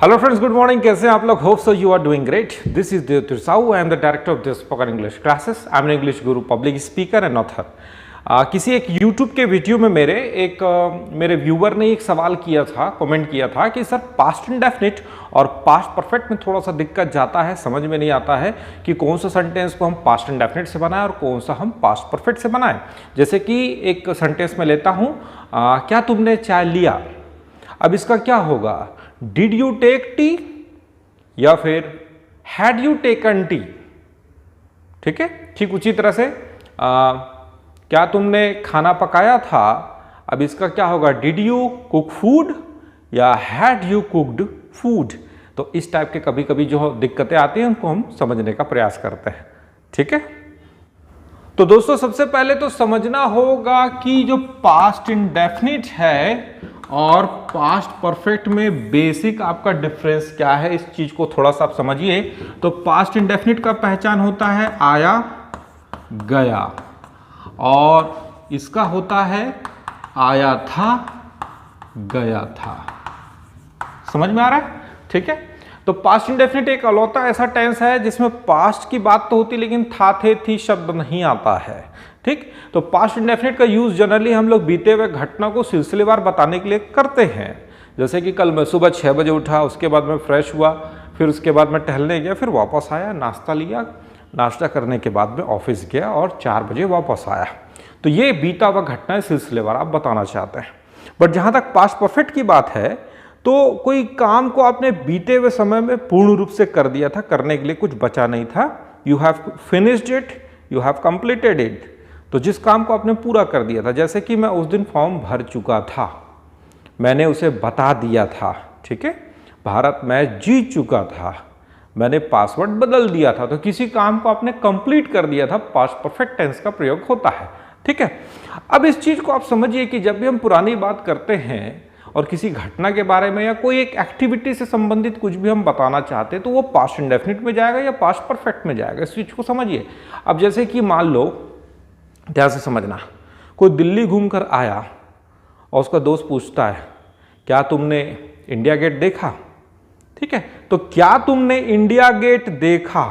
Hello friends, good morning. कैसे हैं आप लोग? Hope so you are doing great. This is देवतिर Sahu. I am the director of this spoken English classes. I am an English guru, public speaker and author. किसी एक YouTube के video में मेरे व्यूवर ने एक सवाल किया था, कमेंट किया था कि सर पास्ट इंडेफिनिट और पास्ट परफेक्ट में थोड़ा सा दिक्कत जाता है, समझ में नहीं आता है कि कौन सा सेंटेंस को हम पास्ट इंडेफिनिट से बनाएं और कौन सा हम पास्ट परफेक्ट से बनाएं। जैसे कि एक सेंटेंस में लेता हूं, क्या तुमने चाय लिया। अब इसका क्या होगा? डिड यू टेक टी या फिर हैड यू टेकन टी। ठीक है, ठीक उसी तरह से क्या तुमने खाना पकाया था। अब इसका क्या होगा? डिड यू कुक फूड या हैड यू कुक्ड फूड। तो इस टाइप के कभी कभी जो दिक्कतें आती हैं उनको हम समझने का प्रयास करते हैं। ठीक है, तो दोस्तों सबसे पहले तो समझना होगा कि जो पास्ट इंडेफिनिट है और पास्ट परफेक्ट में बेसिक आपका डिफरेंस क्या है, इस चीज को थोड़ा सा आप समझिए। तो पास्ट इंडेफिनिट का पहचान होता है आया गया, और इसका होता है आया था गया था। समझ में आ रहा है? ठीक है, तो पास्ट इंडेफिनिट एक अलौता ऐसा टेंस है जिसमें पास्ट की बात तो होती लेकिन था थे थी शब्द नहीं आता है। ठीक, तो पास्ट इंडेफिनिट का यूज जनरली हम लोग बीते हुए घटना को सिलसिलेवार बताने के लिए करते हैं। जैसे कि कल मैं सुबह 6 बजे उठा, उसके बाद मैं फ्रेश हुआ, फिर उसके बाद मैं टहलने गया, फिर वापस आया, नाश्ता लिया, नाश्ता करने के बाद में ऑफिस गया और 4 बजे वापस आया। तो ये बीता हुआ घटना है, सिलसिलेवार आप बताना चाहते हैं। बट जहाँ तक पास्ट परफेक्ट की बात है, तो कोई काम को आपने बीते हुए समय में पूर्ण रूप से कर दिया था, करने के लिए कुछ बचा नहीं था। You have finished it, you have completed it. तो जिस काम को आपने पूरा कर दिया था, जैसे कि मैं उस दिन फॉर्म भर चुका था, मैंने उसे बता दिया था। ठीक है, भारत मैच जीत चुका था, मैंने पासवर्ड बदल दिया था। तो किसी काम को आपने कंप्लीट कर दिया था, पास्ट परफेक्ट टेंस का प्रयोग होता है। ठीक है, अब इस चीज को आप समझिए कि जब भी हम पुरानी बात करते हैं और किसी घटना के बारे में या कोई एक एक्टिविटी से संबंधित कुछ भी हम बताना चाहते हैं, तो वो पास्ट इंडेफिनिट में जाएगा या पास्ट परफेक्ट में जाएगा, इस चीज को समझिए। अब जैसे कि मान लो, ध्यान से समझना, कोई दिल्ली घूमकर आया और उसका दोस्त पूछता है क्या तुमने इंडिया गेट देखा। ठीक है, तो क्या तुमने इंडिया गेट देखा,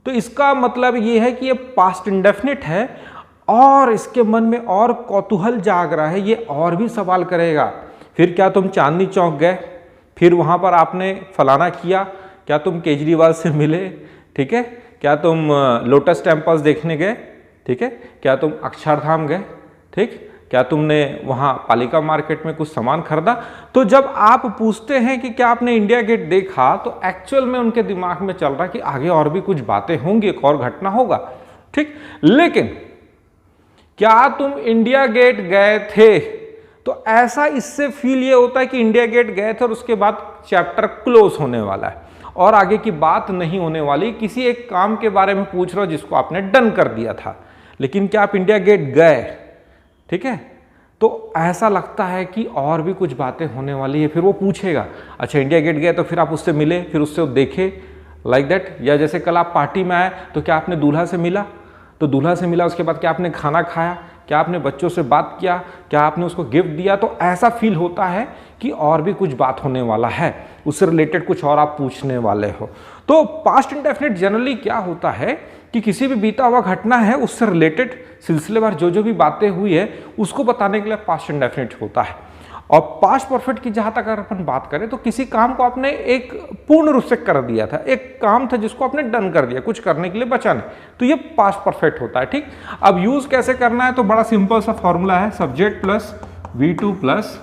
तो इसका मतलब ये है कि ये पास्ट इंडेफिनिट है और इसके मन में और कौतूहल जाग रहा है, ये और भी सवाल करेगा। फिर क्या तुम चांदनी चौक गए, फिर वहां पर आपने फलाना किया, क्या तुम केजरीवाल से मिले, ठीक है, क्या तुम लोटस टेम्पल्स देखने गए, ठीक है, क्या तुम अक्षरधाम गए, ठीक, क्या तुमने वहां पालिका मार्केट में कुछ सामान खरीदा। तो जब आप पूछते हैं कि क्या आपने इंडिया गेट देखा, तो एक्चुअल में उनके दिमाग में चल रहा कि आगे और भी कुछ बातें होंगी, एक और घटना होगा। ठीक, लेकिन क्या तुम इंडिया गेट गए थे, तो ऐसा इससे फील ये होता है कि इंडिया गेट गए थे और उसके बाद चैप्टर क्लोज होने वाला है और आगे की बात नहीं होने वाली। किसी एक काम के बारे में पूछ रहे हो जिसको आपने डन कर दिया था, लेकिन क्या आप इंडिया गेट गए, ठीक है, तो ऐसा लगता है कि और भी कुछ बातें होने वाली है। फिर वो पूछेगा अच्छा इंडिया गेट गए, तो फिर आप उससे मिले, फिर उससे देखे, लाइक दैट। या जैसे कल आप पार्टी में आए तो क्या आपने दूल्हा से मिला, तो दूल्हा से मिला, उसके बाद क्या आपने खाना खाया, क्या आपने बच्चों से बात किया, क्या आपने उसको गिफ्ट दिया। तो ऐसा फील होता है कि और भी कुछ बात होने वाला है, उससे रिलेटेड कुछ और आप पूछने वाले हो। तो पास्ट इंडेफिनिट जनरली क्या होता है कि किसी भी बीता हुआ घटना है उससे रिलेटेड सिलसिलेवार जो भी बातें हुई है उसको बताने के लिए पास्ट इंडेफिनिट होता है। और पास्ट परफेक्ट की जहां तक अगर अपन बात करें, तो किसी काम को आपने एक पूर्ण रूप से कर दिया था, एक काम था जिसको आपने डन कर दिया, कुछ करने के लिए बचा नहीं, तो ये पास्ट परफेक्ट होता है। ठीक, अब यूज कैसे करना है, तो बड़ा सिंपल सा फॉर्मूला है, subject plus V2 plus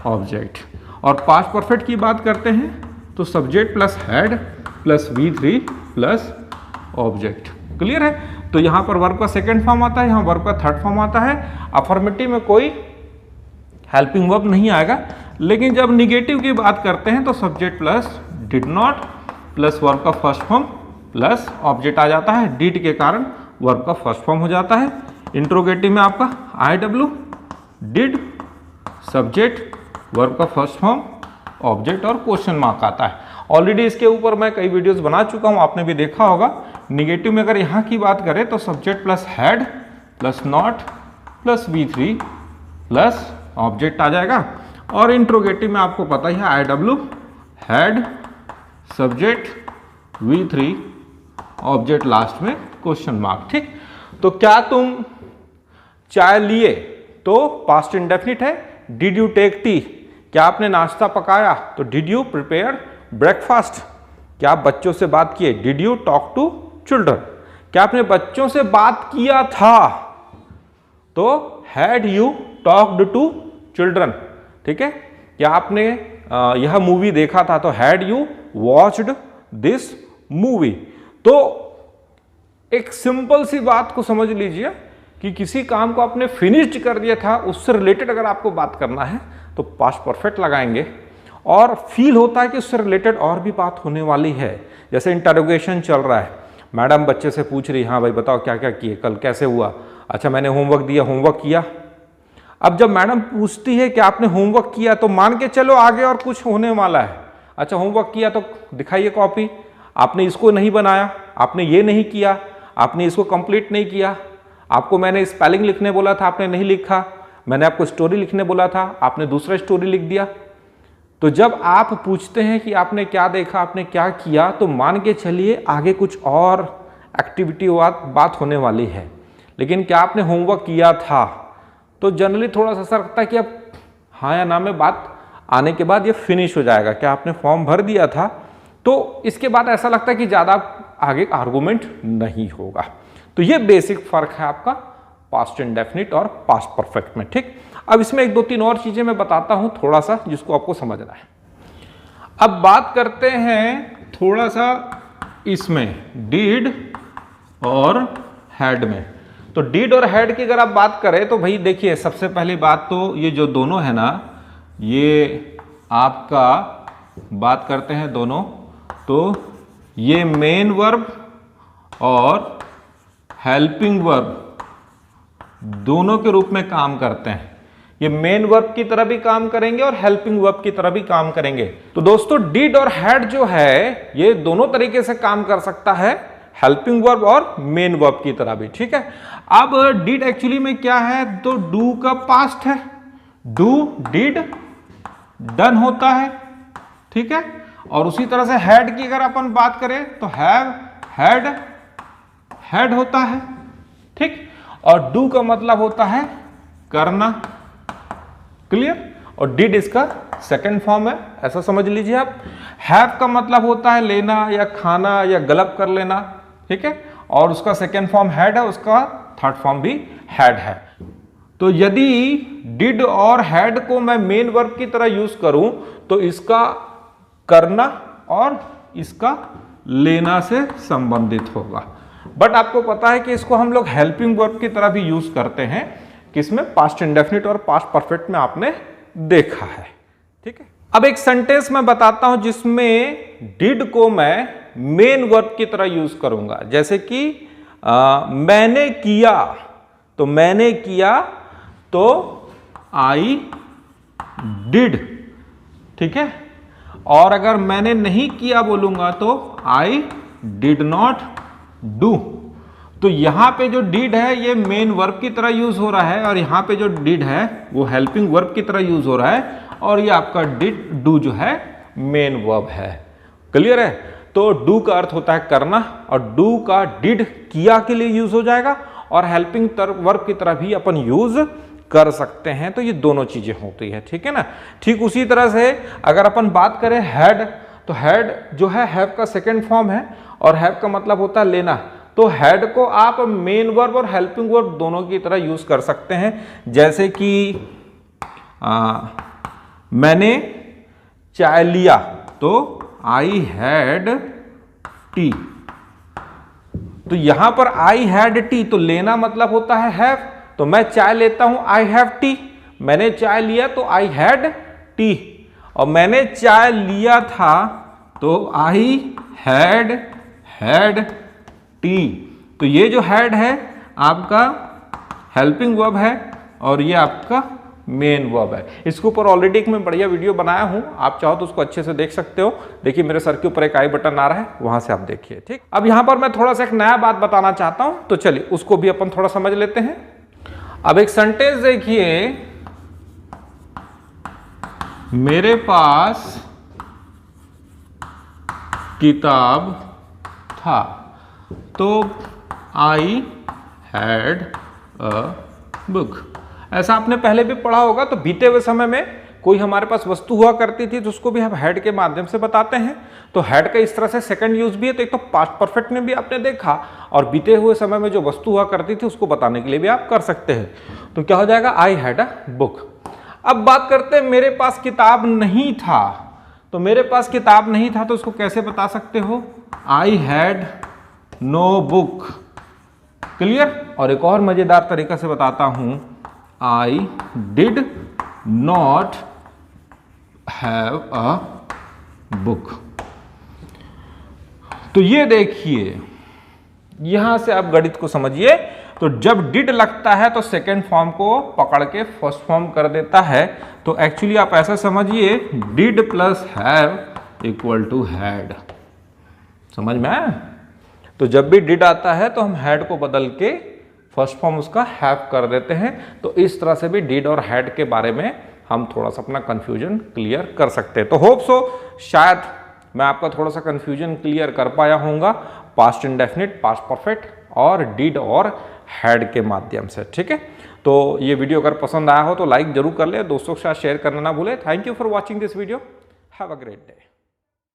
object. और पास्ट परफेक्ट की बात करते हैं तो subject plus had plus V3 plus object. Clear है? तो यहां पर वर्ब का सेकेंड फॉर्म आता है, यहां वर्ब का थर्ड फॉर्म आता है। अफर्मेटिव में कोई हेल्पिंग वर्ब नहीं आएगा, लेकिन जब निगेटिव की बात करते हैं तो subject plus did not plus verb का फर्स्ट फॉर्म प्लस ऑब्जेक्ट आ जाता है। डिड के कारण वर्ब का फर्स्ट फॉर्म हो जाता है। इंट्रोगेटिव में आपका IW, डिड, सब्जेक्ट, वर्ब का फर्स्ट फॉर्म, ऑब्जेक्ट और क्वेश्चन मार्क आता है। ऑलरेडी इसके ऊपर मैं कई वीडियोस बना चुका हूं, आपने भी देखा होगा। निगेटिव में अगर यहां की बात करें तो subject plus had plus not plus V3 plus object आ जाएगा। और इंट्रोगेटिव में आपको पता ही है IW, had subject V3 object last में क्वेश्चन मार्क। ठीक, तो क्या तुम चाय लिए, तो पास्ट इंडेफिनिट है। डिड यू टेक टी, क्या आपने नाश्ता पकाया, तो डिड यू प्रिपेयर ब्रेकफास्ट। क्या आप बच्चों से बात किए, did you talk to children. क्या आपने बच्चों से बात किया था, तो had you talked to children. ठीक है, क्या आपने यह मूवी देखा था, तो had you watched this movie. तो एक सिंपल सी बात को समझ लीजिए कि किसी काम को आपने फिनिश्ड कर दिया था, उससे रिलेटेड अगर आपको बात करना है तो पास्ट परफेक्ट लगाएंगे, और फील होता है कि उससे रिलेटेड और भी बात होने वाली है। जैसे इंटरोगेशन चल रहा है, मैडम बच्चे से पूछ रही, हाँ भाई बताओ क्या क्या किए, कल कैसे हुआ, अच्छा मैंने होमवर्क दिया, होमवर्क किया। अब जब मैडम पूछती है कि आपने होमवर्क किया, तो मान के चलो आगे और कुछ होने वाला है। अच्छा होमवर्क किया तो दिखाइए कॉपी, आपने इसको नहीं बनाया, आपने ये नहीं किया, आपने इसको कंप्लीट नहीं किया, आपको मैंने स्पेलिंग लिखने बोला था, आपने नहीं लिखा, मैंने आपको स्टोरी लिखने बोला था, आपने दूसरा स्टोरी लिख दिया। तो जब आप पूछते हैं कि आपने क्या देखा, आपने क्या किया, तो मान के चलिए आगे कुछ और एक्टिविटी बात होने वाली है। लेकिन क्या आपने होमवर्क किया था, तो जनरली थोड़ा सा ऐसा लगता है कि अब हाँ या ना में बात आने के बाद ये फिनिश हो जाएगा। क्या आपने फॉर्म भर दिया था, तो इसके बाद ऐसा लगता है कि ज़्यादा आगे आर्गूमेंट नहीं होगा। तो ये बेसिक फर्क है आपका पास्ट इंडेफिनिट और पास्ट परफेक्ट में। ठीक, अब इसमें एक दो तीन और चीजें मैं बताता हूं थोड़ा सा, जिसको आपको समझना है। अब बात करते हैं थोड़ा सा इसमें डिड और हैड में। तो डिड और हैड की अगर आप बात करें तो भाई देखिए, सबसे पहली बात तो ये जो दोनों है ना, ये आपका बात करते हैं दोनों, तो ये मेन वर्ब और हेल्पिंग वर्ब दोनों के रूप में काम करते हैं। ये मेन वर्ब की तरह भी काम करेंगे और हेल्पिंग वर्ब की तरह भी काम करेंगे। तो दोस्तों डिड और हैड जो है ये दोनों तरीके से काम कर सकता है, हेल्पिंग वर्ब और मेन वर्ब की तरह भी। ठीक है, अब डिड एक्चुअली में क्या है, तो डू का पास्ट है, डू डिड डन होता है। ठीक है, और उसी तरह से हैड की अगर अपन बात करें तो हैव हैड हैड होता है। ठीक, और डू का मतलब होता है करना, क्लियर, और डिड इसका सेकंड फॉर्म है, ऐसा समझ लीजिए आप। हैव का मतलब होता है लेना या खाना या गलब कर लेना। ठीक है, और उसका सेकंड फॉर्म हैड है, उसका थर्ड फॉर्म भी हैड है। तो यदि डिड और हैड को मैं मेन वर्ब की तरह यूज करूं तो इसका करना और इसका लेना से संबंधित होगा। बट आपको पता है कि इसको हम लोग हेल्पिंग वर्ब की तरह भी यूज करते हैं, किसमें, पास्ट इंडेफिनिट और पास्ट परफेक्ट में आपने देखा है। ठीक है, अब एक सेंटेंस मैं बताता हूं जिसमें डिड को मैं मेन वर्ब की तरह यूज करूंगा। जैसे कि मैंने किया, तो मैंने किया तो आई डिड। ठीक है, और अगर मैंने नहीं किया बोलूंगा तो आई डिड नॉट डू। तो यहां पे जो डिड है ये मेन वर्ब की तरह यूज हो रहा है, और यहां पे जो डिड है वो हेल्पिंग वर्ब की तरह यूज हो रहा है, और ये आपका डिड डू जो है मेन वर्ब है। क्लियर है, तो डू का अर्थ होता है करना, और डू का डिड किया के लिए यूज हो जाएगा, और हेल्पिंग वर्ब की तरह भी अपन यूज कर सकते हैं। तो ये दोनों चीजें होती है। ठीक है ना, ठीक उसी तरह से अगर अपन बात करें हैड, तो हैड जो है हैव का सेकेंड फॉर्म है, और हैव का मतलब होता है लेना। तो हैड को आप मेन वर्ब और हेल्पिंग वर्ब दोनों की तरह यूज कर सकते हैं। जैसे कि मैंने चाय लिया, तो आई हैड टी। तो यहां पर आई हैड टी, तो लेना मतलब होता है हैव, तो मैं चाय लेता हूं, आई हैव टी। मैंने चाय लिया तो आई हैड टी, और मैंने चाय लिया था तो आई हैड टी। तो ये जो हैड है आपका हेल्पिंग वर्ब है, और ये आपका मेन वर्ब है। इसके ऊपर ऑलरेडी एक मैं बढ़िया वीडियो बनाया हूं, आप चाहो तो उसको अच्छे से देख सकते हो। देखिए मेरे सर के ऊपर एक आई बटन आ रहा है, वहां से आप देखिए। ठीक, अब यहां पर मैं थोड़ा सा एक नया बात बताना चाहता हूं, तो चलिए उसको भी अपन थोड़ा समझ लेते हैं। अब एक सेंटेंस देखिए, मेरे पास किताब था। तो आई हैड अ बुक। ऐसा आपने पहले भी पढ़ा होगा। तो बीते हुए समय में कोई हमारे पास वस्तु हुआ करती थी तो उसको भी हम हैड के माध्यम से बताते हैं। तो हैड का इस तरह से सेकंड यूज भी है। तो एक तो पास्ट परफेक्ट में भी आपने देखा और बीते हुए समय में जो वस्तु हुआ करती थी उसको बताने के लिए भी आप कर सकते हैं। तो क्या हो जाएगा, आई हैड अ बुक। अब बात करते हैं मेरे पास किताब नहीं था। तो मेरे पास किताब नहीं था तो उसको कैसे बता सकते हो, I had no book. Clear. और एक और मजेदार तरीका से बताता हूं, I did not have a book. तो ये देखिए, यहां से आप गणित को समझिए। तो जब डिड लगता है तो सेकेंड फॉर्म को पकड़ के फर्स्ट फॉर्म कर देता है। तो एक्चुअली आप ऐसा समझिए, did plus have equal to had. समझ में आया। तो जब भी डिड आता है तो हम हैड को बदल के फर्स्ट फॉर्म उसका हैव कर देते हैं। तो इस तरह से भी डिड और हैड के बारे में हम थोड़ा सा अपना कंफ्यूजन क्लियर कर सकते हैं। तो होप सो शायद मैं आपका थोड़ा सा कंफ्यूजन क्लियर कर पाया होऊंगा पास्ट इंडेफिनिट, पास्ट परफेक्ट और डिड और हैड के माध्यम से। ठीक है। तो ये वीडियो अगर पसंद आया हो तो लाइक जरूर कर ले, दोस्तों के साथ शेयर करना ना भूले। Thank you for watching this video. Have a great day.